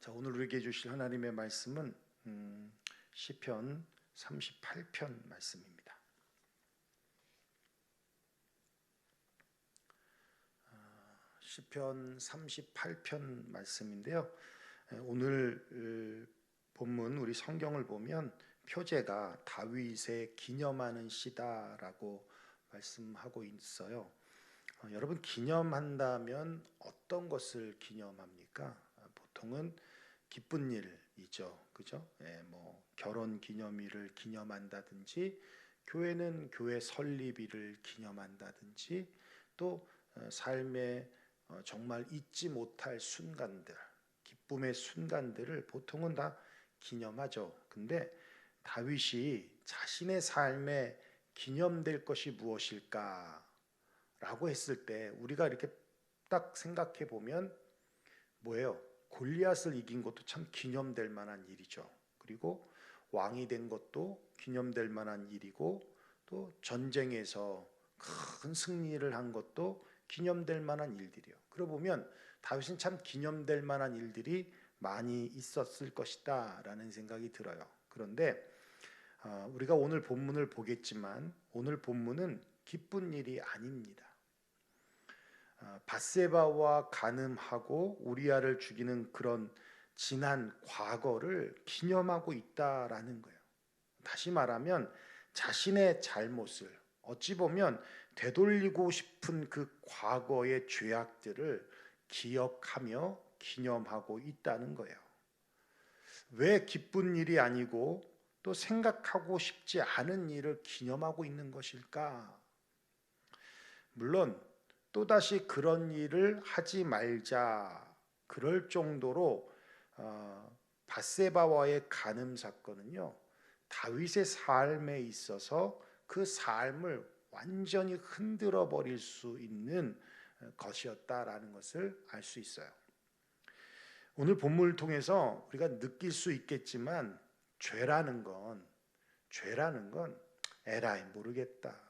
자, 오늘 우리에게 주실 하나님의 말씀은 시편 38편 말씀입니다. 시편 38편 말씀인데요. 오늘 본문 우리 성경을 보면 표제가 다윗의 기념하는 시다라고 말씀하고 있어요. 여러분, 기념한다면 어떤 것을 기념합니까? 보통은 기쁜 일이죠, 그죠? 뭐 결혼 기념일을 기념한다든지, 교회는 교회 설립일을 기념한다든지, 또 삶의 정말 잊지 못할 순간들, 기쁨의 순간들을 보통은 다 기념하죠. 근데 다윗이 자신의 삶에 기념될 것이 무엇일까? 라고 했을 때 우리가 이렇게 딱 생각해 보면 뭐예요? 골리앗을 이긴 것도 참 기념될 만한 일이죠. 그리고 왕이 된 것도 기념될 만한 일이고, 또 전쟁에서 큰 승리를 한 것도 기념될 만한 일들이요. 그러고 보면 다윗은 참 기념될 만한 일들이 많이 있었을 것이다 라는 생각이 들어요. 그런데 우리가 오늘 본문을 보겠지만 오늘 본문은 기쁜 일이 아닙니다. 밧세바와 간음하고 우리아를 죽이는 그런 지난 과거를 기념하고 있다라는 거예요. 다시 말하면 자신의 잘못을, 어찌 보면 되돌리고 싶은 그 과거의 죄악들을 기억하며 기념하고 있다는 거예요. 왜 기쁜 일이 아니고 또 생각하고 싶지 않은 일을 기념하고 있는 것일까? 물론 또다시 그런 일을 하지 말자, 그럴 정도로 밧세바와의 간음 사건은요, 다윗의 삶에 있어서 그 삶을 완전히 흔들어 버릴 수 있는 것이었다라는 것을 알 수 있어요. 오늘 본문을 통해서 우리가 느낄 수 있겠지만 죄라는 건 에라이 모르겠다,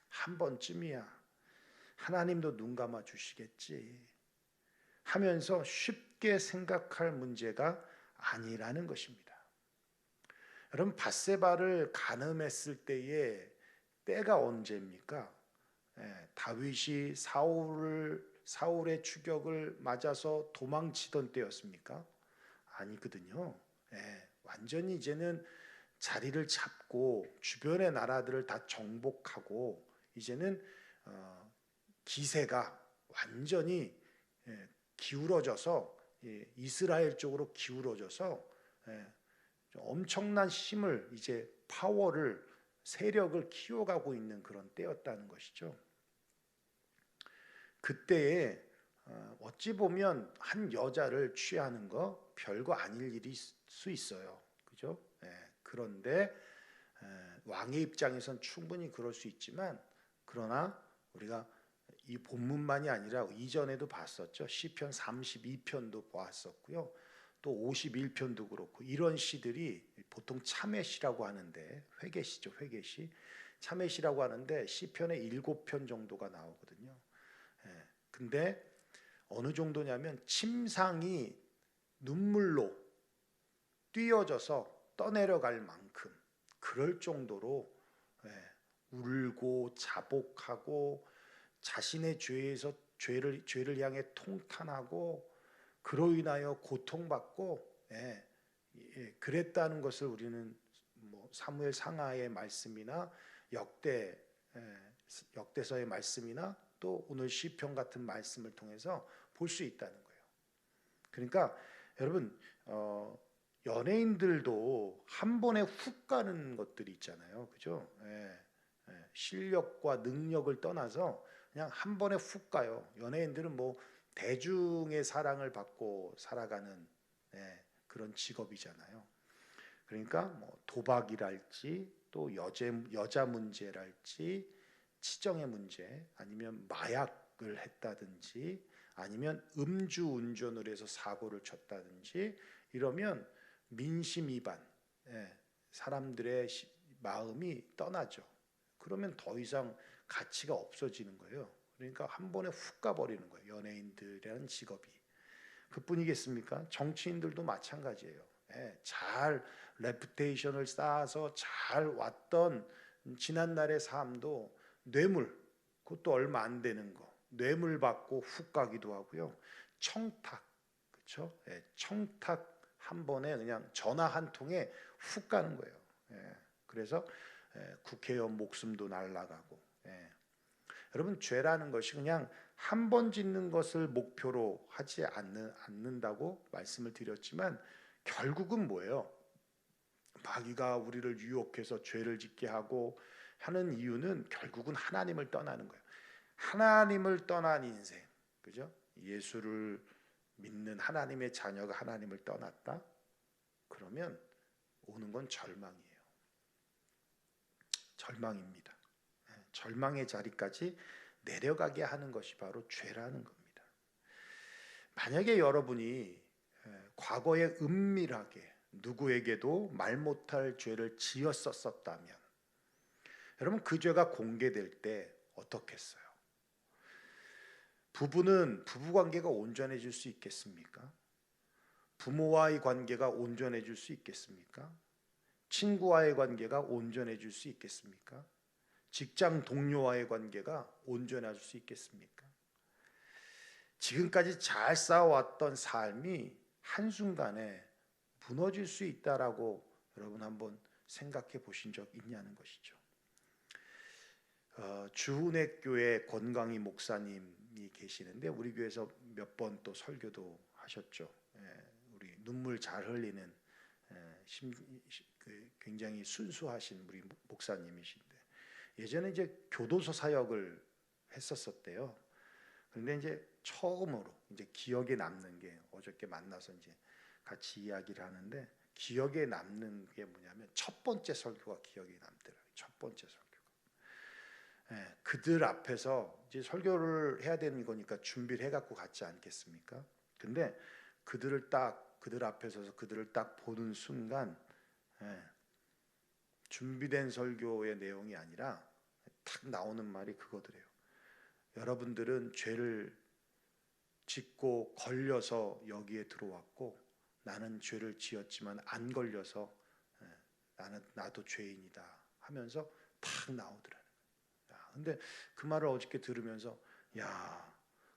한 번쯤이야, 하나님도 눈 감아 주시겠지 하면서 쉽게 생각할 문제가 아니라는 것입니다. 여러분, 밧세바를 간음했을 때의 때가 언제입니까? 다윗이 사울의 추격을 맞아서 도망치던 때였습니까? 아니거든요. 완전히 이제는 자리를 잡고 주변의 나라들을 다 정복하고 이제는 기세가 완전히 기울어져서 이스라엘 쪽으로 기울어져서 엄청난 힘을, 이제 파워를, 세력을 키워가고 있는 그런 때였다는 것이죠. 그때에 어찌 보면 한 여자를 취하는 거 별거 아닐 일일 수 있어요, 그죠? 그런데 왕의 입장에선 충분히 그럴 수 있지만, 그러나 우리가 이 본문만이 아니라 이전에도 봤었죠. 시편 32편도 보았었고요. 또 51편도 그렇고, 이런 시들이 보통 참회시라고 하는데, 회개시죠, 회개시. 참회시라고 하는데 시편의 7편 정도가 나오거든요. 근데 어느 정도냐면 침상이 눈물로 띄어져서 떠내려갈 만큼, 그럴 정도로 울고 자복하고 자신의 죄에서 죄를 향해 통탄하고 그로 인하여 고통받고 그랬다는 것을 우리는 뭐 사무엘 상하의 말씀이나 역대서의 말씀이나 또 오늘 시편 같은 말씀을 통해서 볼 수 있다는 거예요. 그러니까 여러분, 연예인들도 한 번에 훅 가는 것들이 있잖아요, 그죠? 실력과 능력을 떠나서 그냥 한 번에 훅 가요. 연예인들은 뭐 대중의 사랑을 받고 살아가는 그런 직업이잖아요. 그러니까 뭐 도박이랄지, 또 여자 문제랄지, 치정의 문제, 아니면 마약을 했다든지, 아니면 음주 운전을 해서 사고를 쳤다든지, 이러면 민심 위반, 사람들의 마음이 떠나죠. 그러면 더 이상 가치가 없어지는 거예요. 그러니까 한 번에 훅 가버리는 거예요, 연예인들이라는 직업이. 그뿐이겠습니까? 정치인들도 마찬가지예요. 예, 잘 레pu테이션을 쌓아서 잘 왔던 지난날의 삶도 뇌물, 그것도 얼마 안 되는 거, 뇌물 받고 훅 가기도 하고요. 청탁, 그렇죠? 예, 청탁 한 번에 그냥 전화 한 통에 훅 가는 거예요. 예, 그래서 국회의원 목숨도 날아가고. 예. 여러분, 죄라는 것이 그냥 한 번 짓는 것을 목표로 하지 않는다고 말씀을 드렸지만, 결국은 뭐예요? 마귀가 우리를 유혹해서 죄를 짓게 하고 하는 이유는 결국은 하나님을 떠나는 거예요. 하나님을 떠난 인생, 그죠? 예수를 믿는 하나님의 자녀가 하나님을 떠났다? 그러면 오는 건 절망이에요. 절망입니다. 절망의 자리까지 내려가게 하는 것이 바로 죄라는 겁니다. 만약에 여러분이 과거에 은밀하게 누구에게도 말 못할 죄를 지었었다면, 여러분, 그 죄가 공개될 때 어떻겠어요? 부부는 부부관계가 온전해질 수 있겠습니까? 부모와의 관계가 온전해질 수 있겠습니까? 친구와의 관계가 온전해질 수 있겠습니까? 직장 동료와의 관계가 온전할 수 있겠습니까? 지금까지 잘 쌓아왔던 삶이 한순간에 무너질 수 있다라고 여러분 한번 생각해 보신 적 있냐는 것이죠. 주은혜 교회 권광희 목사님이 계시는데, 우리 교회에서 몇 번 또 설교도 하셨죠. 우리 눈물 잘 흘리는 굉장히 순수하신 우리 목사님이신데, 예전에 이제 교도소 사역을 했었었대요. 그런데 이제 처음으로 이제 기억에 남는 게, 어저께 만나서 이제 같이 이야기를 하는데, 기억에 남는 게 뭐냐면 첫 번째 설교가 기억에 남더라고요. 첫 번째 설교가. 그들 앞에서 이제 설교를 해야 되는 거니까 준비를 해갖고 갔지 않겠습니까? 근데 그들 앞에 서서 그들을 딱 보는 순간, 준비된 설교의 내용이 아니라 탁 나오는 말이 그거더래요. 여러분들은 죄를 짓고 걸려서 여기에 들어왔고, 나는 죄를 지었지만 안 걸려서 나도 죄인이다 하면서 탁 나오더라고요. 근데 그 말을 어저께 들으면서,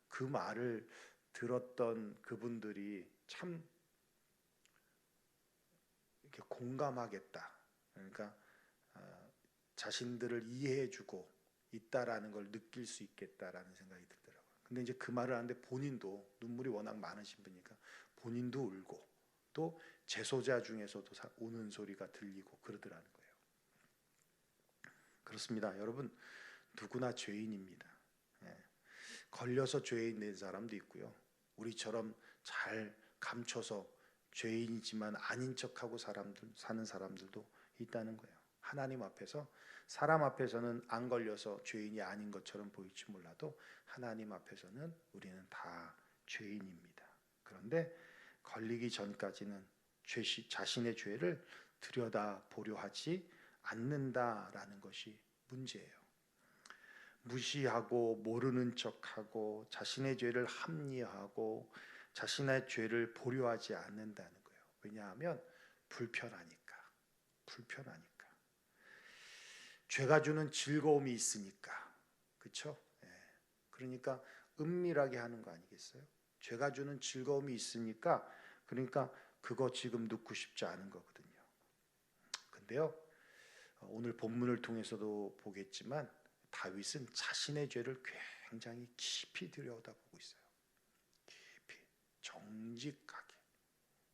그 말을 들었던 그분들이 참 이렇게 공감하겠다. 그러니까 자신들을 이해해주고 있다라는 걸 느낄 수 있겠다라는 생각이 들더라고요. 근데 이제 그 말을 하는데 본인도 눈물이 워낙 많으신 분이니까 본인도 울고, 또 재소자 중에서도 우는 소리가 들리고 그러더라는 거예요. 그렇습니다. 여러분, 누구나 죄인입니다. 걸려서 죄인 된 사람도 있고요. 우리처럼 잘 감춰서 죄인이지만 아닌 척하고 사는 사람들도 있다는 거예요. 하나님 앞에서, 사람 앞에서는 안 걸려서 죄인이 아닌 것처럼 보일지 몰라도 하나님 앞에서는 우리는 다 죄인입니다. 그런데 걸리기 전까지는 자신의 죄를 들여다보려 하지 않는다라는 것이 문제예요. 무시하고 모르는 척하고 자신의 죄를 합리화하고 자신의 죄를 보려하지 않는다는 거예요. 왜냐하면 불편하니까. 죄가 주는 즐거움이 있으니까. 그렇죠? 그러니까 은밀하게 하는 거 아니겠어요? 죄가 주는 즐거움이 있으니까, 그러니까 그거 지금 넣고 싶지 않은 거거든요. 근데요, 오늘 본문을 통해서도 보겠지만 다윗은 자신의 죄를 굉장히 깊이 들여다보고 있어요. 깊이, 정직하게.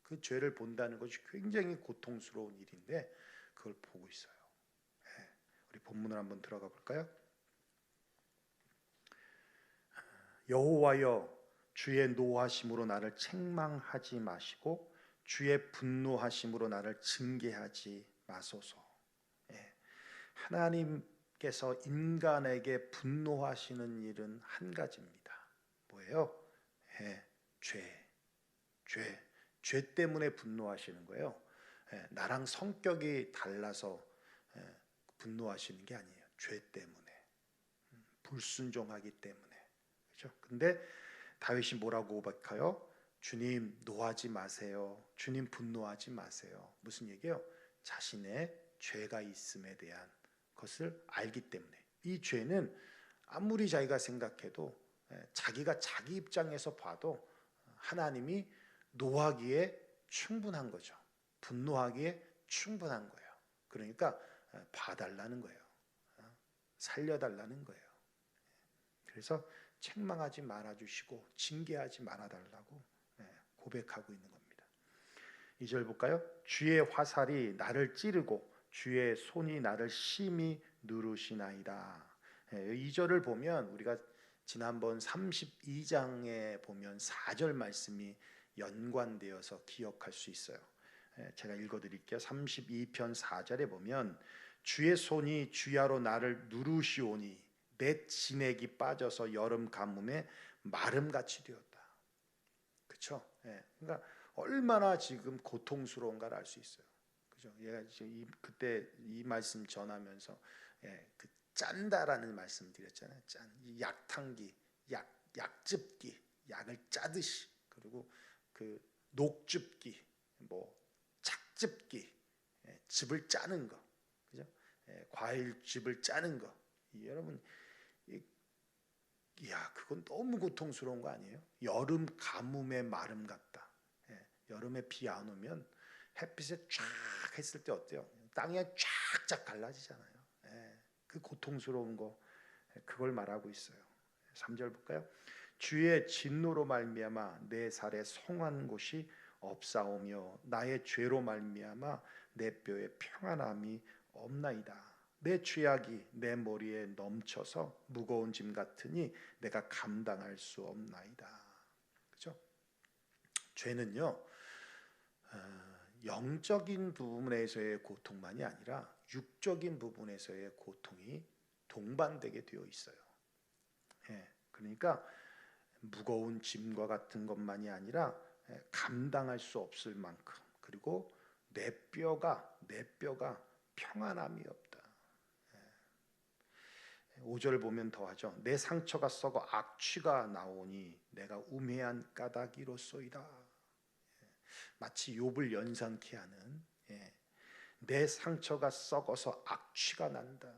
그 죄를 본다는 것이 굉장히 고통스러운 일인데 그걸 보고 있어요. 우리 본문을 한번 들어가 볼까요? 여호와여, 주의 노하심으로 나를 책망하지 마시고 주의 분노하심으로 나를 징계하지 마소서. 하나님께서 인간에게 분노하시는 일은 한 가지입니다. 뭐예요? 죄 때문에 분노하시는 거예요. 나랑 성격이 달라서 분노하시는 게 아니에요. 죄 때문에, 불순종하기 때문에. 그렇죠? 근데 다윗이 뭐라고 고백해요? 주님 노하지 마세요. 주님 분노하지 마세요. 무슨 얘기예요? 자신의 죄가 있음에 대한 것을 알기 때문에. 이 죄는 아무리 자기가 생각해도 자기가 자기 입장에서 봐도 하나님이 노하기에 충분한 거죠. 분노하기에 충분한 거예요. 그러니까 봐달라는 거예요. 살려달라는 거예요. 그래서 책망하지 말아주시고 징계하지 말아달라고 고백하고 있는 겁니다. 2절 볼까요? 주의 화살이 나를 찌르고 주의 손이 나를 심히 누르시나이다. 2절을 보면 우리가 지난번 32장에 보면 4절 말씀이 연관되어서 기억할 수 있어요. 제가 읽어드릴게요. 32편 4절에 보면 주의 손이 주야로 나를 누르시오니 내 진액이 빠져서 여름 가뭄에 마름같이 되었다. 그렇죠? 그러니까 얼마나 지금 고통스러운가를 알 수 있어요. 그죠? 얘가 그때 이 말씀 전하면서 그 짠다라는 말씀 드렸잖아요. 이 약탕기, 약즙기, 약을 짜듯이, 그리고 그 녹즙기, 뭐 착즙기, 즙을 짜는 거, 그죠? 과일즙을 짜는 거. 여러분, 그건 너무 고통스러운 거 아니에요? 여름 가뭄의 마름 같다. 여름에 비 안 오면 햇빛에 쫙 했을 때 어때요? 땅이 쫙쫙 갈라지잖아요. 그 고통스러운 거, 그걸 말하고 있어요. 3절 볼까요? 주의 진노로 말미암아 내 살에 성한 곳이 없사오며 나의 죄로 말미암아 내 뼈에 평안함이 없나이다. 내 죄악이 내 머리에 넘쳐서 무거운 짐 같으니 내가 감당할 수 없나이다. 그죠? 죄는요, 영적인 부분에서의 고통만이 아니라 육적인 부분에서의 고통이 동반되게 되어 있어요. 그러니까 무거운 짐과 같은 것만이 아니라 감당할 수 없을 만큼, 그리고 내 뼈가 평안함이 없다. 5절 보면 더하죠. 내 상처가 썩어 악취가 나오니 내가 우매한 까닭이로소이다. 마치 욥을 연상케 하는, 내 상처가 썩어서 악취가 난다.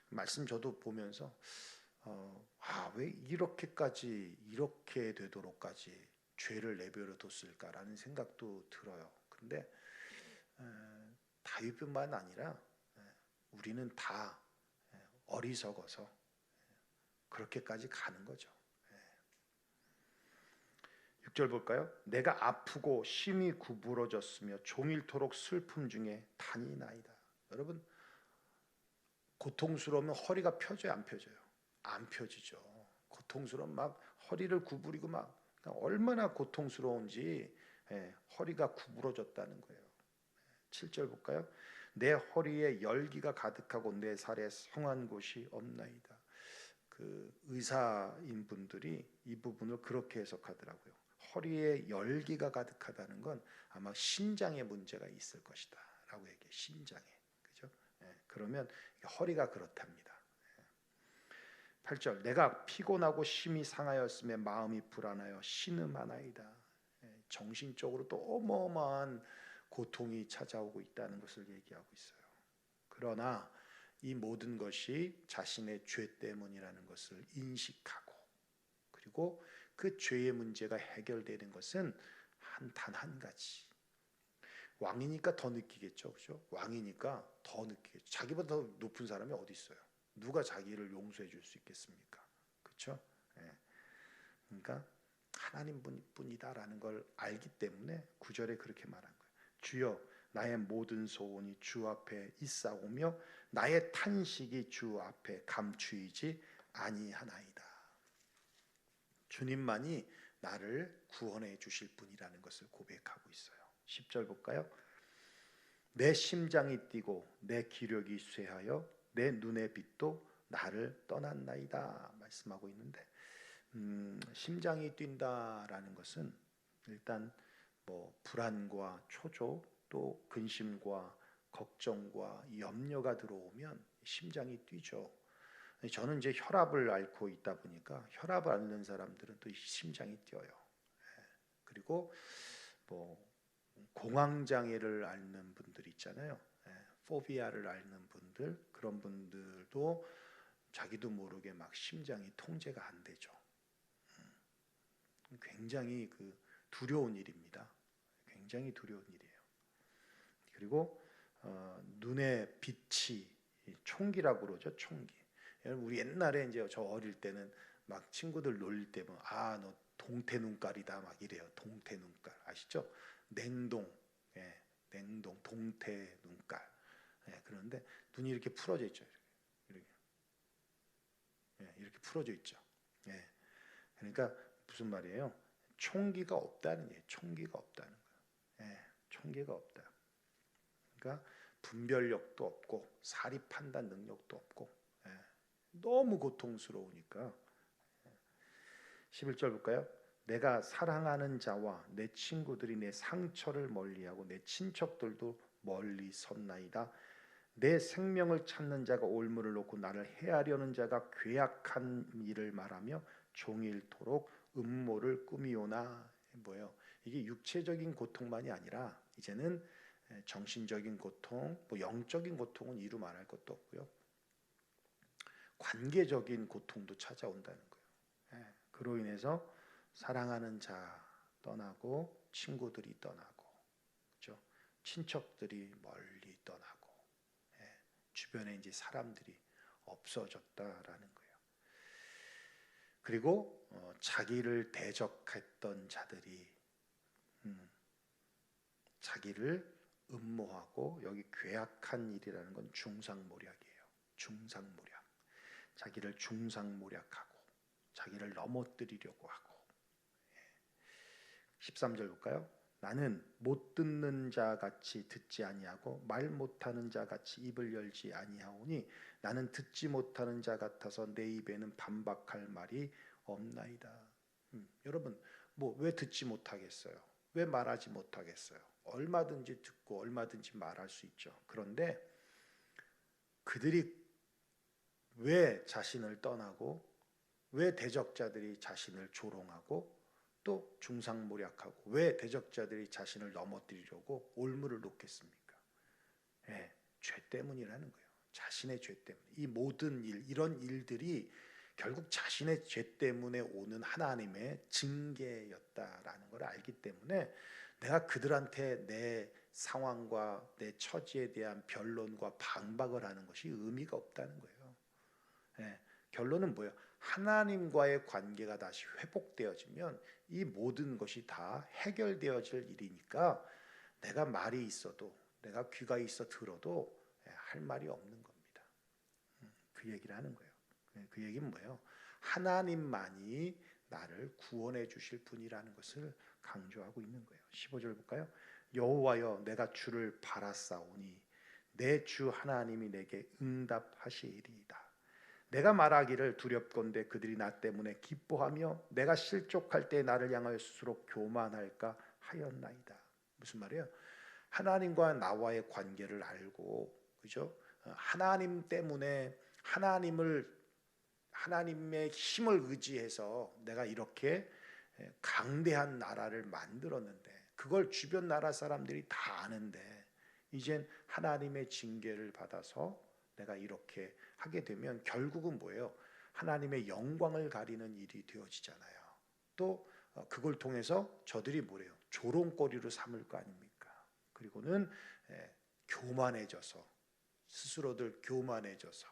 말씀 저도 보면서 왜 이렇게 되도록까지 죄를 내버려 뒀을까라는 생각도 들어요. 그런데 다윗뿐만 아니라 우리는 다 어리석어서 그렇게까지 가는 거죠. 6절 볼까요? 내가 아프고 심히 구부러졌으며 종일토록 슬픔 중에 탄이 나이다. 여러분, 고통스러우면 허리가 펴져요, 안 펴져요? 안 펴지죠. 고통스러우면 막 허리를 구부리고 막 얼마나 고통스러운지 허리가 구부러졌다는 거예요. 7절 볼까요? 내 허리에 열기가 가득하고 내 살에 성한 곳이 없나이다. 그 의사인 분들이 이 부분을 그렇게 해석하더라고요. 허리에 열기가 가득하다는 건 아마 신장에 문제가 있을 것이다 라고 얘기해요. 신장에. 그죠? 그러면 허리가 그렇답니다. 8절 내가 피곤하고 심히 상하였음에 마음이 불안하여 신음하나이다. 정신적으로 또 어마어마한 고통이 찾아오고 있다는 것을 얘기하고 있어요. 그러나 이 모든 것이 자신의 죄 때문이라는 것을 인식하고, 그리고 그 죄의 문제가 해결되는 것은 단 한 가지. 왕이니까 더 느끼겠죠. 그죠? 왕이니까 더 느끼겠죠. 자기보다 더 높은 사람이 어디 있어요? 누가 자기를 용서해 줄 수 있겠습니까? 그렇죠? 그러니까 하나님뿐이다라는 걸 알기 때문에 9절에 그렇게 말한 거예요. 주여 나의 모든 소원이 주 앞에 있사오며 나의 탄식이 주 앞에 감추이지 아니하나이다. 주님만이 나를 구원해 주실 분이라는 것을 고백하고 있어요. 10절 볼까요? 내 심장이 뛰고 내 기력이 쇠하여 내 눈의 빛도 나를 떠났나이다 말씀하고 있는데, 심장이 뛴다라는 것은 일단 뭐 불안과 초조, 또 근심과 걱정과 염려가 들어오면 심장이 뛰죠. 저는 이제 혈압을 앓고 있다 보니까 혈압을 앓는 사람들은 또 심장이 뛰어요. 그리고 뭐 공황 장애를 앓는 분들 있잖아요. 포비아를 앓는 분들, 그런 분들도 자기도 모르게 막 심장이 통제가 안 되죠. 굉장히 그 두려운 일입니다. 굉장히 두려운 일이에요. 그리고 눈에 빛이 총기라고 그러죠. 총기. 여러분 우리 옛날에 이제 저 어릴 때는 막 친구들 놀릴 때 뭐 아 너 동태 눈깔이다 막 이래요. 동태 눈깔 아시죠? 냉동, 냉동 동태 눈깔. 그런데 눈이 이렇게 풀어져 있죠. 이렇게, 이렇게 풀어져 있죠. 그러니까 무슨 말이에요? 총기가 없다는 얘기예요. 총기가 없다는 거예요. 총기가 없다. 그러니까 분별력도 없고 사리 판단 능력도 없고 너무 고통스러우니까. 11절 볼까요? 내가 사랑하는 자와 내 친구들이 내 상처를 멀리하고 내 친척들도 멀리 섰나이다. 내 생명을 찾는 자가 올무를 놓고 나를 해하려는 자가 괴악한 일을 말하며 종일토록 음모를 꾸미오나. 뭐예요? 이게 육체적인 고통만이 아니라 이제는 정신적인 고통, 뭐 영적인 고통은 이루 말할 것도 없고요. 관계적인 고통도 찾아온다는 거예요. 그로 인해서 사랑하는 자 떠나고 친구들이 떠나고, 그렇죠? 친척들이 멀리 떠나고, 주변에 이제 사람들이 없어졌다라는 거예요. 그리고 자기를 대적했던 자들이 자기를 음모하고, 여기 괴악한 일이라는 건 중상모략이에요. 중상모략. 자기를 중상모략하고 자기를 넘어뜨리려고 하고. 13절 볼까요? 나는 못 듣는 자 같이 듣지 아니하고 말 못하는 자 같이 입을 열지 아니하오니 나는 듣지 못하는 자 같아서 내 입에는 반박할 말이 없나이다. 여러분 뭐 왜 듣지 못하겠어요? 왜 말하지 못하겠어요? 얼마든지 듣고 얼마든지 말할 수 있죠. 그런데 그들이 왜 자신을 떠나고, 왜 대적자들이 자신을 조롱하고 또 중상모략하고, 왜 대적자들이 자신을 넘어뜨리려고 올무를 놓겠습니까? 죄 때문이라는 거예요. 자신의 죄 때문에. 이 모든 일, 이런 일들이 결국 자신의 죄 때문에 오는 하나님의 징계였다라는 걸 알기 때문에 내가 그들한테 내 상황과 내 처지에 대한 변론과 반박을 하는 것이 의미가 없다는 거예요. 결론은 뭐예요? 하나님과의 관계가 다시 회복되어지면 이 모든 것이 다 해결되어질 일이니까 내가 말이 있어도, 내가 귀가 있어 들어도 할 말이 없는 겁니다. 그 얘기를 하는 거예요. 그 얘기는 뭐예요? 하나님만이 나를 구원해 주실 분이라는 것을 강조하고 있는 거예요. 15절 볼까요? 여호와여 내가 주를 바라사오니 내 주 하나님이 내게 응답하시리이다. 내가 말하기를 두렵건대 그들이 나 때문에 기뻐하며 내가 실족할 때 나를 향하여 스스로 교만할까 하였나이다. 무슨 말이에요? 하나님과 나와의 관계를 알고, 그죠? 하나님 때문에 하나님의 힘을 의지해서 내가 이렇게 강대한 나라를 만들었는데, 그걸 주변 나라 사람들이 다 아는데 이젠 하나님의 징계를 받아서 내가 이렇게 하게 되면 결국은 뭐예요? 하나님의 영광을 가리는 일이 되어지잖아요. 또 그걸 통해서 저들이 뭐래요? 조롱거리로 삼을 거 아닙니까? 그리고는 교만해져서, 스스로들 교만해져서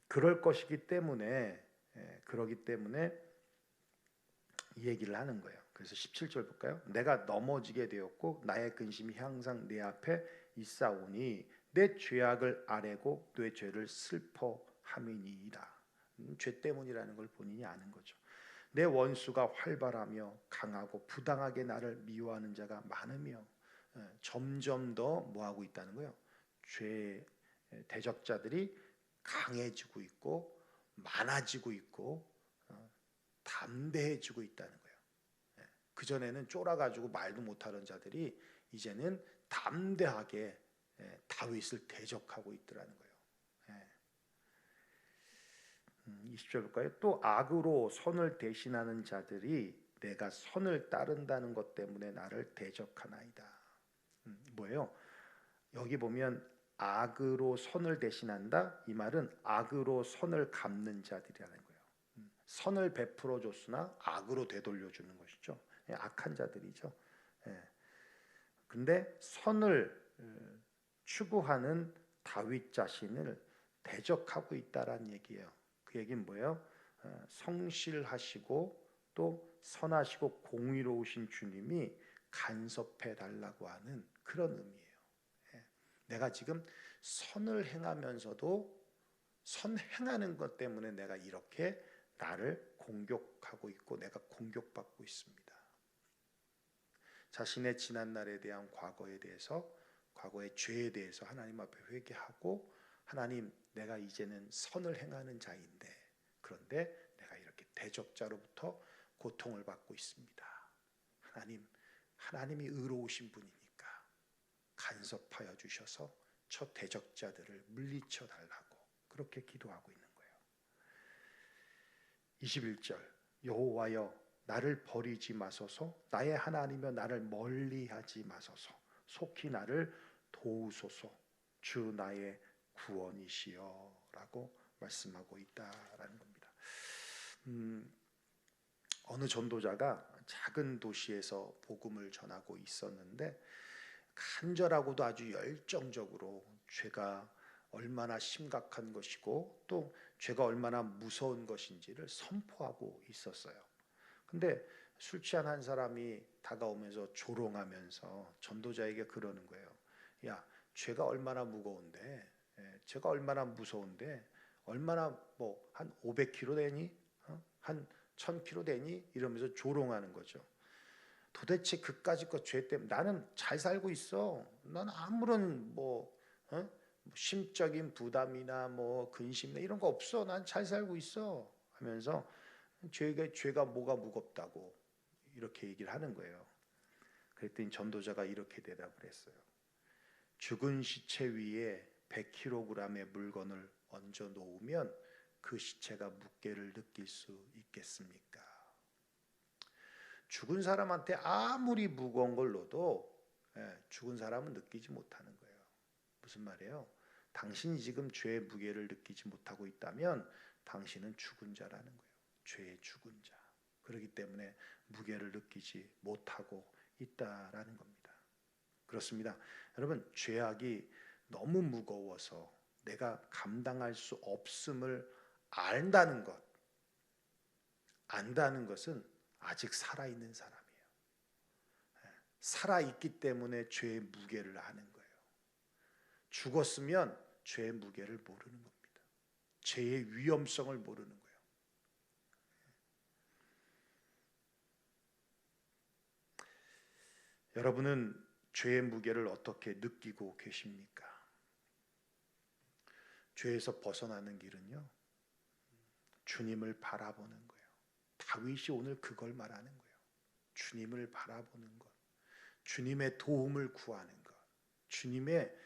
그럴 것이기 때문에, 그러기 때문에 이 얘기를 하는 거예요. 그래서 17절 볼까요? 내가 넘어지게 되었고 나의 근심이 항상 내 앞에 있사오니 내 죄악을 아뢰고 내 죄를 슬퍼함이니이다. 죄 때문이라는 걸 본인이 아는 거죠. 내 원수가 활발하며 강하고 부당하게 나를 미워하는 자가 많으며, 점점 더 뭐하고 있다는 거예요? 죄 대적자들이 강해지고 있고 많아지고 있고 담대해지고 있다는 거예요. 그전에는 쫄아가지고 말도 못하는 자들이 이제는 담대하게 다윗을 대적하고 있더라는 거예요. 20절 볼까요? 또 악으로 선을 대신하는 자들이 내가 선을 따른다는 것 때문에 나를 대적하나이다. 뭐예요? 여기 보면 악으로 선을 대신한다. 이 말은 악으로 선을 갚는 자들이라는 거예요. 선을 베풀어 줬으나 악으로 되돌려 주는 것이죠. 악한 자들이죠. 예. 근데 선을 추구하는 다윗 자신을 대적하고 있다라는 얘기예요. 그 얘기는 뭐예요? 성실하시고 또 선하시고 공의로우신 주님이 간섭해 달라고 하는 그런 의미예요. 내가 지금 선을 행하면서도 선 행하는 것 때문에 내가 이렇게 나를 공격하고 있고 내가 공격받고 있습니다. 자신의 지난날에 대한 과거에 대해서, 과거의 죄에 대해서 하나님 앞에 회개하고, 하나님, 내가 이제는 선을 행하는 자인데, 그런데 내가 이렇게 대적자로부터 고통을 받고 있습니다. 하나님이 의로우신 분이니까 간섭하여 주셔서 저 대적자들을 물리쳐 달라고 그렇게 기도하고 있는 거예요. 21절, 여호와여 나를 버리지 마소서, 나의 하나님이여 나를 멀리하지 마소서, 속히 나를 도우소서, 주 나의 구원이시여 라고 말씀하고 있다라는 겁니다. 어느 전도자가 작은 도시에서 복음을 전하고 있었는데 간절하고도 아주 열정적으로 죄가 얼마나 심각한 것이고 또 죄가 얼마나 무서운 것인지를 선포하고 있었어요. 근데 술 취한 한 사람이 다가오면서 조롱하면서 전도자에게 그러는 거예요. 야, 죄가 얼마나 무거운데, 죄가 얼마나 무서운데, 얼마나 뭐 한 500kg 되니? 한 1000kg 되니? 이러면서 조롱하는 거죠. 도대체 그까짓 것 죄 때문에 나는 잘 살고 있어. 난 아무런 심적인 부담이나 뭐 근심이나 이런 거 없어. 난 잘 살고 있어. 하면서 죄가 뭐가 무겁다고 이렇게 얘기를 하는 거예요. 그랬더니 전도자가 이렇게 대답을 했어요. 죽은 시체 위에 100kg의 물건을 얹어 놓으면 그 시체가 무게를 느낄 수 있겠습니까? 죽은 사람한테 아무리 무거운 걸 넣어도 죽은 사람은 느끼지 못하는 거예요. 무슨 말이에요? 당신이 지금 죄의 무게를 느끼지 못하고 있다면 당신은 죽은 자라는 거예요. 죄의 죽은 자. 그렇기 때문에 무게를 느끼지 못하고 있다라는 겁니다. 그렇습니다. 여러분, 죄악이 너무 무거워서 내가 감당할 수 없음을 안다는 것은 아직 살아있는 사람이에요. 살아있기 때문에 죄의 무게를 아는 거예요. 죽었으면 죄의 무게를 모르는 겁니다. 죄의 위험성을 모르는 거예요. 여러분은 죄의 무게를 어떻게 느끼고 계십니까? 죄에서 벗어나는 길은요, 주님을 바라보는 거예요. 다윗이 오늘 그걸 말하는 거예요. 주님을 바라보는 것, 주님의 도움을 구하는 것, 주님의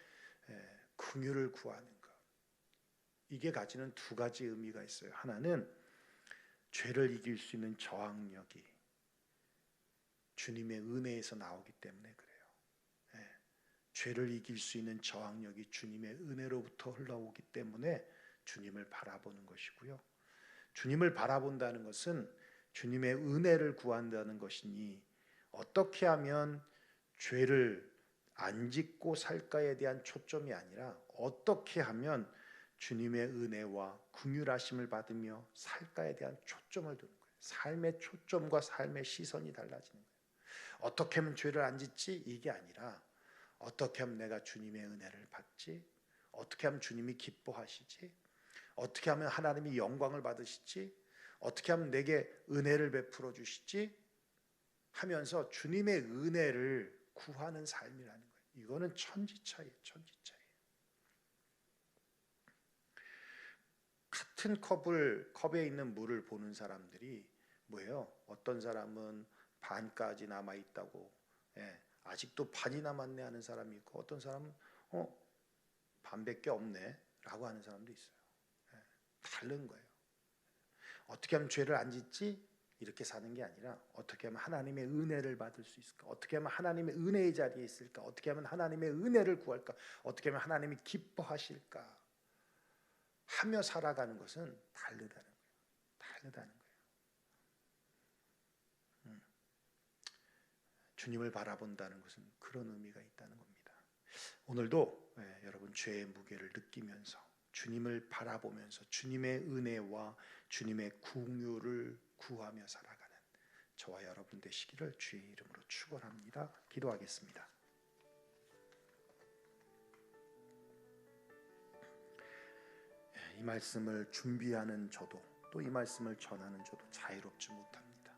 긍휼을 구하는 것. 이게 가지는 두 가지 의미가 있어요. 하나는 죄를 이길 수 있는 저항력이 주님의 은혜에서 나오기 때문에 그래요. 죄를 이길 수 있는 저항력이 주님의 은혜로부터 흘러오기 때문에 주님을 바라보는 것이고요. 주님을 바라본다는 것은 주님의 은혜를 구한다는 것이니 어떻게 하면 죄를 안 짓고 살까에 대한 초점이 아니라 어떻게 하면 주님의 은혜와 긍휼하심을 받으며 살까에 대한 초점을 두는 거예요. 삶의 초점과 삶의 시선이 달라지는 거예요. 어떻게 하면 죄를 안 짓지? 이게 아니라 어떻게 하면 내가 주님의 은혜를 받지? 어떻게 하면 주님이 기뻐하시지? 어떻게 하면 하나님이 영광을 받으시지? 어떻게 하면 내게 은혜를 베풀어 주시지? 하면서 주님의 은혜를 구하는 삶이라는 거예요. 이거는 천지차이예요. 천지차이예요. 같은 컵에 있는 물을 보는 사람들이 뭐예요? 어떤 사람은 반까지 남아 있다고, 아직도 반이 남았네 하는 사람이 있고, 어떤 사람은 반밖에 없네 라고 하는 사람도 있어요. 다른 거예요. 어떻게 하면 죄를 안 짓지? 이렇게 사는 게 아니라 어떻게 하면 하나님의 은혜를 받을 수 있을까? 어떻게 하면 하나님의 은혜의 자리에 있을까? 어떻게 하면 하나님의 은혜를 구할까? 어떻게 하면 하나님이 기뻐하실까? 하며 살아가는 것은 다르다는 거예요. 다르다는 거예요. 주님을 바라본다는 것은 그런 의미가 있다는 겁니다. 오늘도 여러분 죄의 무게를 느끼면서 주님을 바라보면서 주님의 은혜와 주님의 긍휼을 구하며 살아가는 저와 여러분 되시기를 주의 이름으로 축원합니다. 기도하겠습니다. 이 말씀을 준비하는 저도 또 이 말씀을 전하는 저도 자유롭지 못합니다.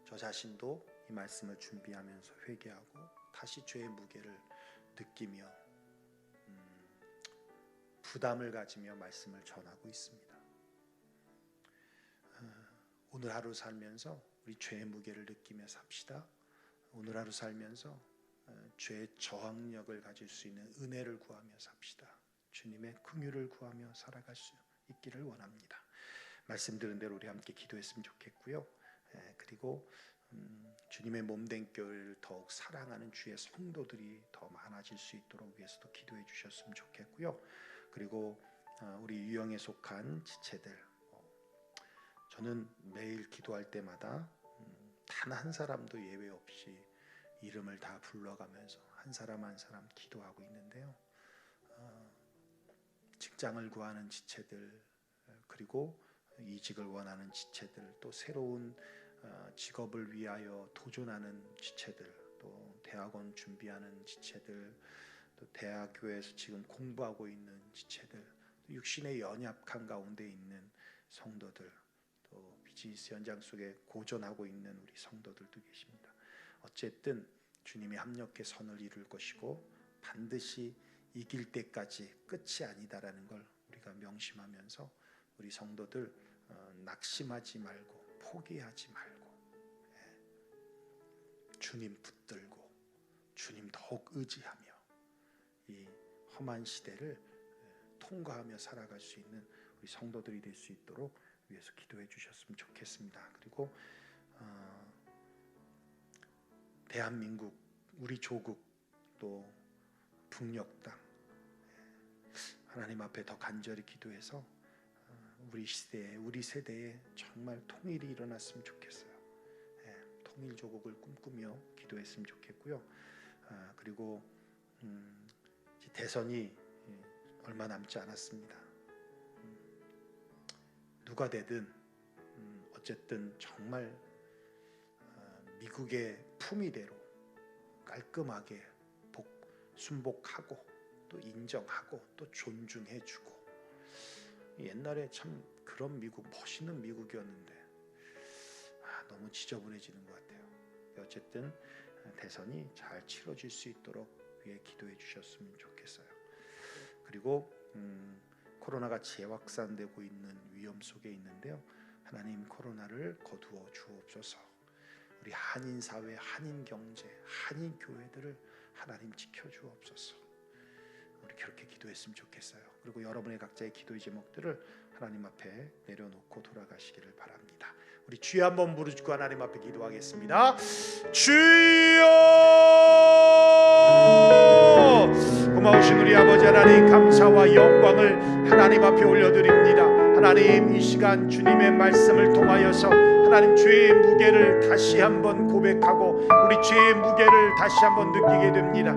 저 자신도 이 말씀을 준비하면서 회개하고 다시 죄의 무게를 느끼며 부담을 가지며 말씀을 전하고 있습니다. 오늘 하루 살면서 우리 죄의 무게를 느끼며 삽시다. 오늘 하루 살면서 죄의 저항력을 가질 수 있는 은혜를 구하며 삽시다. 주님의 긍휼을 구하며 살아갈 수 있기를 원합니다. 말씀 들은 대로 우리 함께 기도했으면 좋겠고요. 그리고 주님의 몸된 교회를 더욱 사랑하는 주의 성도들이 더 많아질 수 있도록 위해서도 기도해 주셨으면 좋겠고요. 그리고 우리 유형에 속한 지체들, 저는 매일 기도할 때마다 단 한 사람도 예외 없이 이름을 다 불러가면서 한 사람 한 사람 기도하고 있는데요. 직장을 구하는 지체들, 그리고 이직을 원하는 지체들, 또 새로운 직업을 위하여 도전하는 지체들, 또 대학원 준비하는 지체들, 또 대학교에서 지금 공부하고 있는 지체들, 또 육신의 연약한 가운데 있는 성도들, 또 비즈니스 현장 속에 고전하고 있는 우리 성도들도 계십니다. 어쨌든 주님이 합력해 선을 이룰 것이고 반드시 이길 때까지 끝이 아니다라는 걸 우리가 명심하면서 우리 성도들 낙심하지 말고 포기하지 말고 주님 붙들고 주님 더욱 의지하며 이 험한 시대를 통과하며 살아갈 수 있는 우리 성도들이 될 수 있도록 위해서 기도해 주셨으면 좋겠습니다. 그리고 대한민국, 우리 조국, 또 북녘 땅 하나님 앞에 더 간절히 기도해서 우리 시대에, 우리 세대에 정말 통일이 일어났으면 좋겠어요. 통일 조국을 꿈꾸며 기도했으면 좋겠고요. 그리고 대선이 얼마 남지 않았습니다. 누가 되든 어쨌든 정말 미국의 품위대로 깔끔하게 순복하고 또 인정하고 또 존중해주고, 옛날에 참 그런 미국, 멋있는 미국이었는데 너무 지저분해지는 것 같아요. 어쨌든 대선이 잘 치러질 수 있도록 위해 기도해 주셨으면 좋겠어요. 그리고 코로나가 재확산되고 있는 위험 속에 있는데요, 하나님 코로나를 거두어 주옵소서. 우리 한인 사회, 한인 경제, 한인 교회들을 하나님 지켜 주옵소서. 우리 그렇게 기도했으면 좋겠어요. 그리고 여러분의 각자의 기도의 제목들을 하나님 앞에 내려놓고 돌아가시기를 바랍니다. 우리 주여 한번 부르짖고 하나님 앞에 기도하겠습니다. 주여! 고마우신 우리 아버지 하나님, 감사와 영광을 하나님 앞에 올려드립니다. 하나님, 이 시간 주님의 말씀을 통하여서 하나님 죄의 무게를 다시 한번 고백하고 우리 죄의 무게를 다시 한번 느끼게 됩니다.